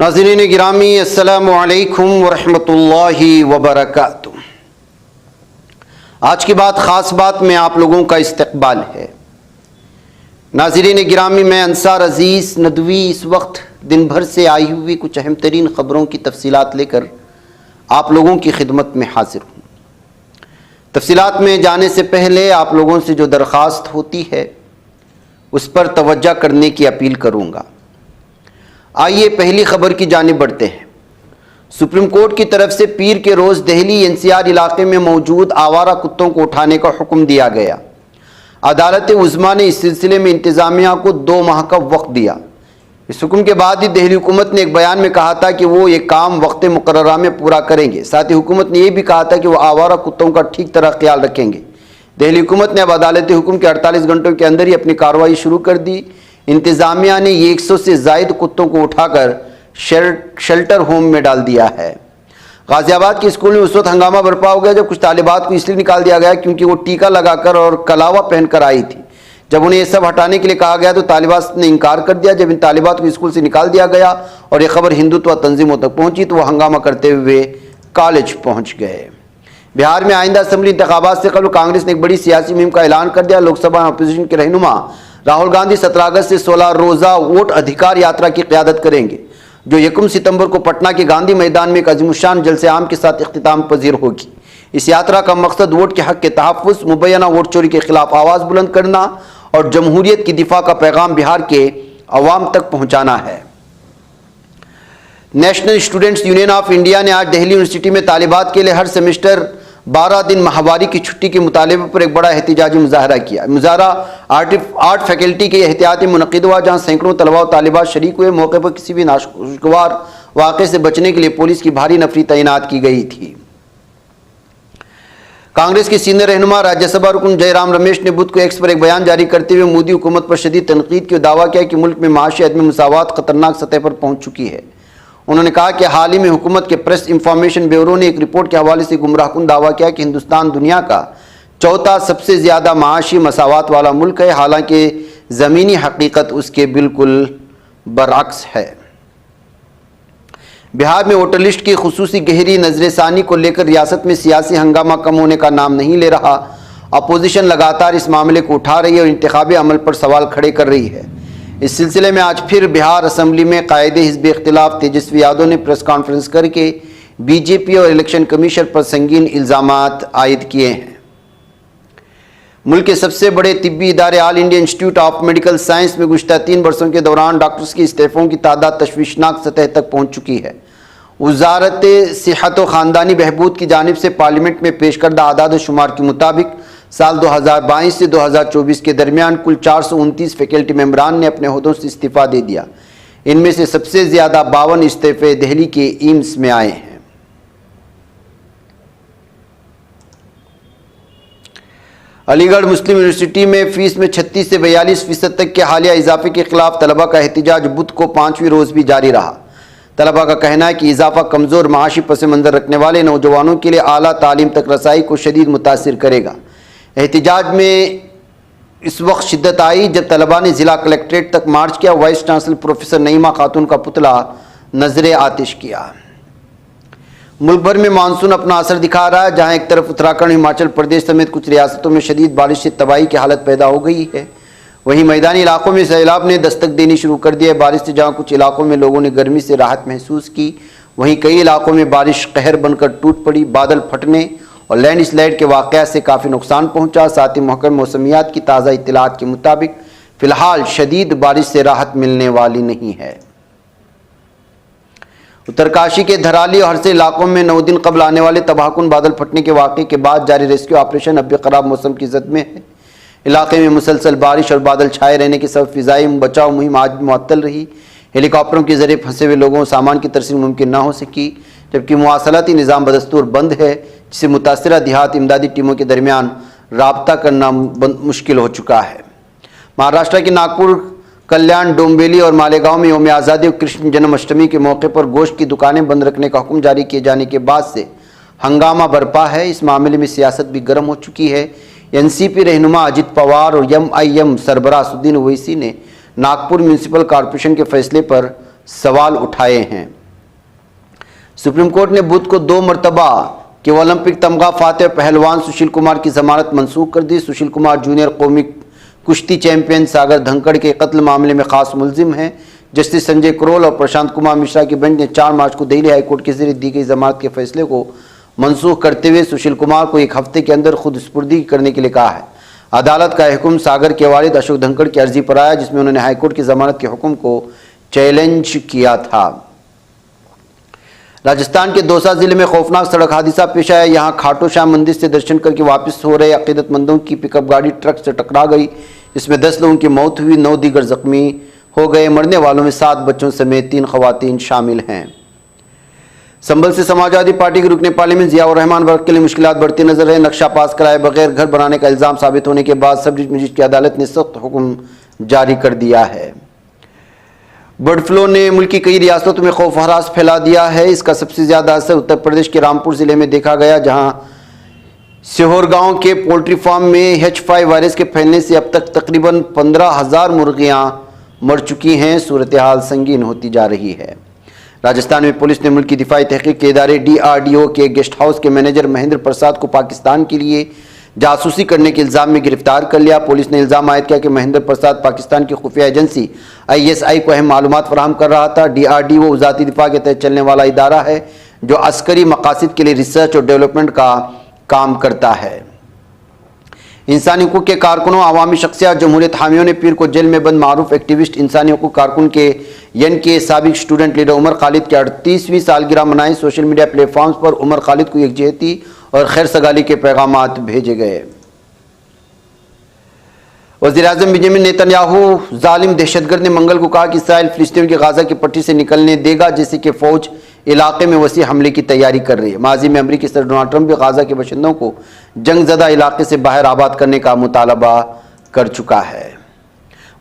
ناظرین گرامی السلام علیکم ورحمۃ اللہ وبرکاتہ۔ آج کی بات خاص بات میں آپ لوگوں کا استقبال ہے۔ ناظرین گرامی، میں انصار عزیز ندوی اس وقت دن بھر سے آئی ہوئی کچھ اہم ترین خبروں کی تفصیلات لے کر آپ لوگوں کی خدمت میں حاضر ہوں۔ تفصیلات میں جانے سے پہلے آپ لوگوں سے جو درخواست ہوتی ہے اس پر توجہ کرنے کی اپیل کروں گا۔ آئیے پہلی خبر کی جانب بڑھتے ہیں۔ سپریم کورٹ کی طرف سے پیر کے روز دہلی NCR علاقے میں موجود آوارہ کتوں کو اٹھانے کا حکم دیا گیا۔ عدالت عظمیٰ نے اس سلسلے میں انتظامیہ کو 2 ماہ کا وقت دیا۔ اس حکم کے بعد ہی دہلی حکومت نے ایک بیان میں کہا تھا کہ وہ یہ کام وقت مقررہ میں پورا کریں گے۔ ساتھ ہی حکومت نے یہ بھی کہا تھا کہ وہ آوارہ کتوں کا ٹھیک طرح خیال رکھیں گے۔ دہلی حکومت نے اب عدالتی حکم کے 48 گھنٹوں کے اندر ہی اپنی کارروائی شروع کر دی۔ انتظامیہ نے یہ 100 سے زائد کتوں کو اٹھا کر شیلٹر ہوم میں ڈال دیا ہے۔ غازی آباد کے اسکول میں اس وقت ہنگامہ برپا ہو گیا جب کچھ طالبات کو اس لیے نکال دیا گیا کیونکہ وہ ٹیکا لگا کر اور کلاوہ پہن کر آئی تھی۔ جب انہیں یہ سب ہٹانے کے لیے کہا گیا تو طالبات نے انکار کر دیا۔ جب ان طالبات کو اسکول سے نکال دیا گیا اور یہ خبر ہندوتوا تنظیموں تک پہنچی تو وہ ہنگامہ کرتے ہوئے کالج پہنچ گئے۔ بہار میں آئندہ اسمبلی انتخابات سے قبل کانگریس نے ایک بڑی سیاسی مہم کا اعلان کر دیا۔ لوک سبھا اپوزیشن کے رہنما راہل گاندھی 17 اگست سے 16 روزہ ووٹ ادھیکار یاترا کی قیادت کریں گے جو 1 ستمبر کو پٹنہ کے گاندھی میدان میں ایک عظیم الشان جلسہ عام کے ساتھ اختتام پذیر ہوگی۔ اس یاترا کا مقصد ووٹ کے حق کے تحفظ، مبینہ ووٹ چوری کے خلاف آواز بلند کرنا اور جمہوریت کی دفاع کا پیغام بہار کے عوام تک پہنچانا ہے۔ National students union of India نے آج دہلی یونیورسٹی میں طالبات کے لیے ہر سیمسٹر 12 دن ماہواری کی چھٹی کے مطالبے پر ایک بڑا احتجاجی مظاہرہ کیا۔ مظاہرہ آرٹ فیکلٹی کے احتیاطی منعقد ہوا جہاں سینکڑوں طلباء و طالبات شریک ہوئے۔ موقع پر کسی بھی ناخوشگوار واقعے سے بچنے کے لیے پولیس کی بھاری نفری تعینات کی گئی تھی۔ کانگریس کے سینئر رہنما راجیہ سبھا رکن جے رام رمیش نے بدھ کو ایکس پر ایک بیان جاری کرتے ہوئے مودی حکومت پر شدید تنقید کی دعویٰ کیا کہ ملک میں معاشی عدم مساوات خطرناک سطح پر پہنچ چکی ہے۔ انہوں نے کہا کہ حال ہی میں حکومت کے پریس انفارمیشن بیورو نے ایک رپورٹ کے حوالے سے گمراہ کن دعویٰ کیا کہ ہندوستان دنیا کا 4تھا سب سے زیادہ معاشی مساوات والا ملک ہے، حالانکہ زمینی حقیقت اس کے بالکل برعکس ہے۔ بہار میں ووٹر لسٹ کی خصوصی گہری نظر ثانی کو لے کر ریاست میں سیاسی ہنگامہ کم ہونے کا نام نہیں لے رہا۔ اپوزیشن لگاتار اس معاملے کو اٹھا رہی ہے اور انتخابی عمل پر سوال کھڑے کر رہی ہے۔ اس سلسلے میں آج پھر بہار اسمبلی میں قائد حزب اختلاف تیجسوی یادو نے پریس کانفرنس کر کے BJP اور الیکشن کمیشن پر سنگین الزامات عائد کیے ہیں۔ ملک کے سب سے بڑے طبی ادارے all India institute of medical science میں گزشتہ 3 برسوں کے دوران ڈاکٹرز کی استعفوں کی تعداد تشویشناک سطح تک پہنچ چکی ہے۔ وزارت صحت و خاندانی بہبود کی جانب سے پارلیمنٹ میں پیش کردہ اعداد و شمار کے مطابق سال 2022 سے 2024 کے درمیان کل 429 فیکلٹی ممبران نے اپنے عہدوں سے استعفیٰ دے دیا۔ ان میں سے سب سے زیادہ 52 استعفے دہلی کے ایمس میں آئے ہیں۔ علی گڑھ مسلم یونیورسٹی میں فیس میں 36 سے 42% تک کے حالیہ اضافے کے خلاف طلباء کا احتجاج بدھ کو 5ویں روز بھی جاری رہا۔ طلباء کا کہنا ہے کہ اضافہ کمزور معاشی پس منظر رکھنے والے نوجوانوں کے لیے اعلیٰ تعلیم تک رسائی کو شدید متاثر کرے گا۔ احتجاج میں اس وقت شدت آئی جب طلباء نے ضلع کلکٹریٹ تک مارچ کیا، وائس چانسلر پروفیسر نعیمہ خاتون کا پتلا نذر آتش کیا۔ ملک بھر میں مانسون اپنا اثر دکھا رہا ہے، جہاں ایک طرف اتراکھنڈ، ہماچل پردیش سمیت کچھ ریاستوں میں شدید بارش سے تباہی کی حالت پیدا ہو گئی ہے، وہیں میدانی علاقوں میں سیلاب نے دستک دینی شروع کر دی ہے۔ بارش سے جہاں کچھ علاقوں میں لوگوں نے گرمی سے راحت محسوس کی، وہیں کئی علاقوں میں بارش قہر بن کر ٹوٹ پڑی۔ بادل پھٹنے اور لینڈ سلائیڈ کے واقعات سے کافی نقصان پہنچا۔ ساتھ ہی محکمہ موسمیات کی تازہ اطلاعات کے مطابق فی الحال شدید بارش سے راحت ملنے والی نہیں ہے۔ اترکاشی کے دھرالی اور ہرسے علاقوں میں 9 دن قبل آنے والے تباہ کن بادل پھٹنے کے واقعے کے بعد جاری ریسکیو آپریشن اب بھی خراب موسم کی زد میں ہے۔ علاقے میں مسلسل بارش اور بادل چھائے رہنے کے سبب فضائی بچاؤ مہم آج بھی معطل رہی۔ ہیلی کاپٹروں کے ذریعے پھنسے ہوئے لوگوں اور سامان کی ترسیل ممکن نہ ہو سکی، جبکہ مواصلاتی نظام بدستور بند ہے، جس سے متاثرہ دیہات امدادی ٹیموں کے درمیان رابطہ کرنا مشکل ہو چکا ہے۔ مہاراشٹر کے ناگپور، کلیان، ڈومبیلی اور مالیگاؤں میں یوم آزادی اور کرشن جنم اشٹمی کے موقع پر گوشت کی دکانیں بند رکھنے کا حکم جاری کیے جانے کے بعد سے ہنگامہ برپا ہے۔ اس معاملے میں سیاست بھی گرم ہو چکی ہے۔ NCP رہنما اجیت پوار اور MIM سربراہ اسدین اویسی نے ناگپور میونسپل کارپوریشن کے فیصلے پر سوال اٹھائے ہیں۔ سپریم کورٹ نے بدھ کو 2 مرتبہ کے اولمپک تمغہ فاتح پہلوان سشیل کمار کی ضمانت منسوخ کر دی۔ سشیل کمار جونیئر قومی کشتی چیمپئن ساگر دھنکڑ کے قتل معاملے میں خاص ملزم ہیں۔ جسٹس سنجے کرول اور پرشانت کمار مشرا کی بینچ نے 4 مارچ کو دہلی ہائی کورٹ کے ذریعے دی گئی ضمانت کے فیصلے کو منسوخ کرتے ہوئے سشیل کمار کو 1 ہفتے کے اندر خود سپردگی کرنے کے لیے کہا ہے۔ عدالت کا حکم ساگر کے والد اشوک دھنکڑ کی عرضی پر آیا، جس میں انہوں نے ہائی کورٹ کی ضمانت کے حکم کو چیلنج کیا تھا۔ راجستھان کے دوسا ضلع میں خوفناک سڑک حادثہ پیش آیا۔ یہاں کھاٹو شام مندر سے درشن کر کے واپس ہو رہے عقیدت مندوں کی پک اپ گاڑی ٹرک سے ٹکرا گئی، جس میں 10 لوگوں کی موت ہوئی، 9 دیگر زخمی ہو گئے۔ مرنے والوں میں 7 بچوں سمیت 3 خواتین شامل ہیں۔ سنبھل سے سماجوادی پارٹی کے رکن پارلیمنٹ ضیاء الرحمان ورک کے لیے مشکلات بڑھتی نظر آئیں۔ نقشہ پاس کرائے بغیر گھر بنانے کا الزام ثابت ہونے کے بعد سب ڈویژن مجسٹریٹ کی عدالت نے سخت حکم جاری کر دیا ہے۔ برڈ فلو نے ملک کی کئی ریاستوں میں خوف و ہراس پھیلا دیا ہے۔ اس کا سب سے زیادہ اثر اتر پردیش کے رامپور ضلع میں دیکھا گیا، جہاں سہور گاؤں کے پولٹری فارم میں H5 وائرس کے پھیلنے سے اب تک تقریباً 15,000 مرغیاں مر چکی ہیں۔ صورتحال سنگین ہوتی جا رہی ہے۔ راجستھان میں پولیس نے ملک کی دفاعی تحقیق کے ادارے DRDO کے گیسٹ ہاؤس کے مینیجر مہندر پرساد کو پاکستان کے لیے جاسوسی کرنے کے الزام میں گرفتار کر لیا۔ پولیس نے الزام عائد کیا کہ مہندر پرساد پاکستان کی خفیہ ایجنسی ISI کو اہم معلومات فراہم کر رہا تھا۔ DRDO وزارتی دفاع کے تحت چلنے والا ادارہ ہے جو عسکری مقاصد کے لیے ریسرچ اور ڈیولپمنٹ کا کام کرتا ہے۔ انسانی حقوق کے کارکنوں، عوامی شخصیات، جمہوریت حامیوں نے پیر کو جیل میں بند معروف ایکٹیوسٹ انسانی حقوق کارکن کے کے سابق اسٹوڈنٹ لیڈر عمر خالد کی 38ویں سالگرہ منائی۔ سوشل میڈیا پلیٹ فارمز پر عمر خالد کو یکجہتی اور خیر سگالی کے پیغامات بھیجے گئے۔ وزیراعظم بنیامین نیتن یاہو ظالم دہشت گرد نے منگل کو کہا کہ اسرائیل فلسطینیوں کی غزہ کی پٹی سے نکلنے دے گا، جیسے کہ فوج علاقے میں وسیع حملے کی تیاری کر رہی ہے۔ ماضی میں امریکی صدر ڈونلڈ ٹرمپ بھی غزہ کے باشندوں کو جنگ زدہ علاقے سے باہر آباد کرنے کا مطالبہ کر چکا ہے۔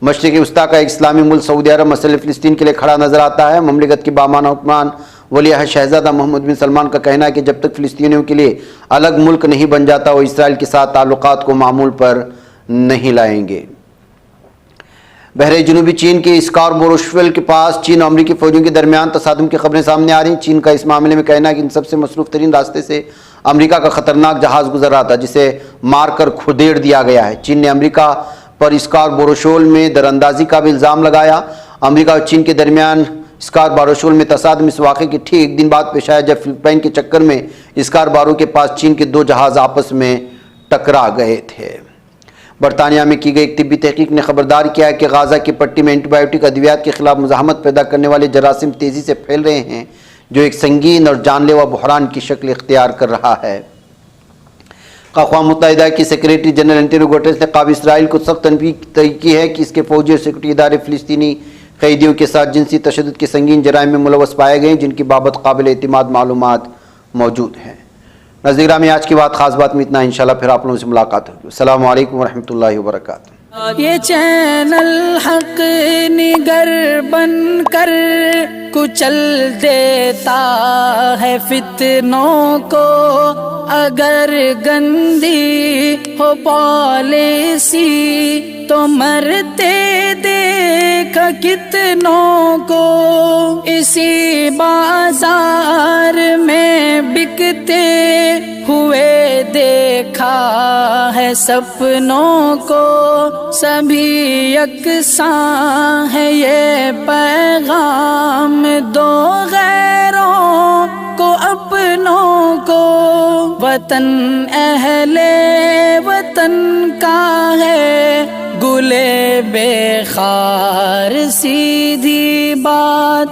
مشرق وسطیٰ کا ایک اسلامی ملک سعودی عرب مسئلہ فلسطین کے لیے کھڑا نظر آتا ہے۔ مملکت کے بامانہ حکمران ولی عہد شہزادہ محمد بن سلمان کا کہنا ہے کہ جب تک فلسطینیوں کے لیے الگ ملک نہیں بن جاتا وہ اسرائیل کے ساتھ تعلقات کو معمول پر نہیں لائیں گے۔ بحر جنوبی چین کے اسکاربورو شول کے پاس چین اور امریکی فوجیوں کے درمیان تصادم کی خبریں سامنے آ رہی ہیں۔ چین کا اس معاملے میں کہنا ہے کہ ان سب سے مصروف ترین راستے سے امریکہ کا خطرناک جہاز گزر رہا تھا، جسے مار کر کھدیڑ دیا گیا ہے۔ چین نے امریکہ پر اسکاربورو شول میں دراندازی کا بھی الزام لگایا۔ امریکہ اور چین کے درمیان اسکاربورو شول میں تصادم اس واقعے کے ٹھیک ایک دن بعد پیش آیا جب فلپائن کے چکر میں اسکاربورو کے پاس چین کے 2 جہاز آپس میں ٹکرا گئے تھے۔ برطانیہ میں کی گئی ایک طبی تحقیق نے خبردار کیا ہے کہ غزہ کی پٹی میں اینٹی بایوٹک ادویات کے خلاف مزاحمت پیدا کرنے والے جراثیم تیزی سے پھیل رہے ہیں، جو ایک سنگین اور جان لیوا بحران کی شکل اختیار کر رہا ہے۔ اقوام متحدہ کی سیکریٹری جنرل انٹونیو گوٹریس نے قابل اسرائیل کو سخت تنبیہ کی ہے کہ اس کے فوجی اور سیکورٹی ادارے فلسطینی قیدیوں کے ساتھ جنسی تشدد کے سنگین جرائم میں ملوث پائے گئے، جن کی بابت قابل اعتماد معلومات موجود ہیں۔ ناظرین گرامی، آج کی بات خاص بات میں اتنا، انشاءاللہ پھر آپ لوگوں سے ملاقات ہوگی۔ السلام علیکم ورحمۃ اللہ وبرکاتہ۔ یہ چینل حق نگر بن کر کچل دیتا ہے فتنوں کو، اگر گندی ہو پالیسی تو مرتے دیکھ کتنوں کو، اسی بازار میں بکتے ہوئے دیکھا ہے سپنوں کو، سبھی یکساں ہے یہ پیغام دو غیروں کو اپنوں کو، وطن اہل وطن کا ہے گلے بے خار سیدھی بات